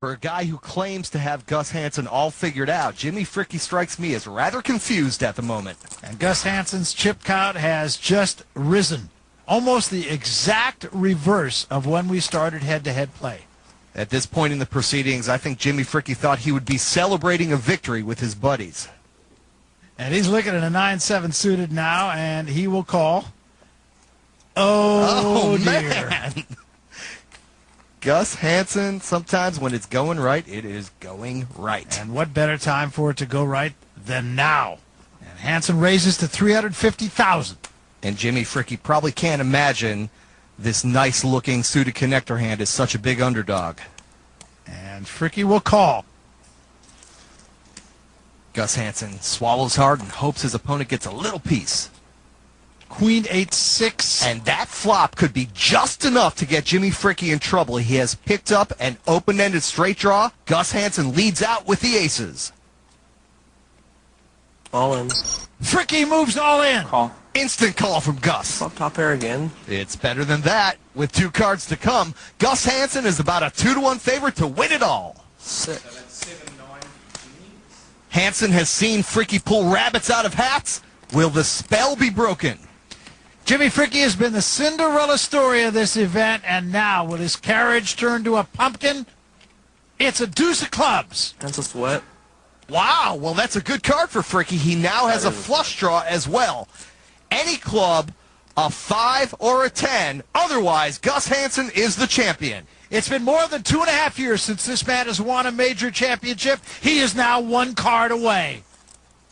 For a guy who claims to have Gus Hansen all figured out, Jimmy Fricke strikes me as rather confused at the moment. And Gus Hansen's chip count has just risen. Almost the exact reverse of when we started head-to-head play. At this point in the proceedings, I think Jimmy Fricke thought he would be celebrating a victory with his buddies. And he's looking at a 9-7 suited now, and he will call. Oh dear. Man. Gus Hansen, sometimes when it's going right, it is going right. And what better time for it to go right than now? And Hansen raises to $350,000. And Jimmy Fricke probably can't imagine this nice-looking suited connector hand is such a big underdog. And Fricke will call. Gus Hansen swallows hard and hopes his opponent gets a little piece. Queen 8-6. And that flop could be just enough to get Jimmy Fricke in trouble. He has picked up an open-ended straight draw. Gus Hansen leads out with the aces. All in. Fricke moves all in. Call. Instant call from Gus. Flop top pair again. It's better than that. With 2 cards to come, Gus Hansen is about a 2-1 favorite to win it all. Hansen has seen Fricke pull rabbits out of hats. Will the spell be broken? Jimmy Fricke has been the Cinderella story of this event, and now will his carriage turn to a pumpkin? It's a deuce of clubs. That's a sweat. Wow, well, that's a good card for Fricke. He now has a flush draw as well. Any club, a 5 or a 10. Otherwise, Gus Hansen is the champion. It's been more than 2.5 years since this man has won a major championship. He is now 1 card away.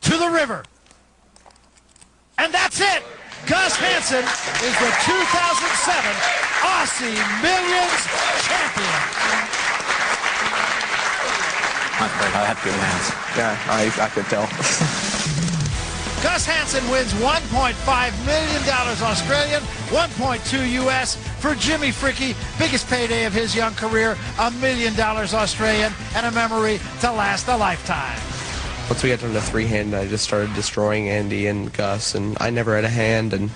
To the river. And that's it. Gus Hansen is the 2007 Aussie Millions champion. I have good hands. Yeah, I could tell. Gus Hansen wins $1.5 million Australian, 1.2 U.S. for Jimmy Fricke. Biggest payday of his young career, $1 million Australian, and a memory to last a lifetime. Once we got down to 3-hand, I just started destroying Andy and Gus, and I never had a hand and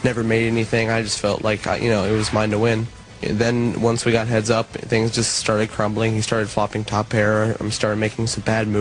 never made anything. I just felt like, it was mine to win. And then once we got heads up, things just started crumbling. He started flopping top pair. I started making some bad moves.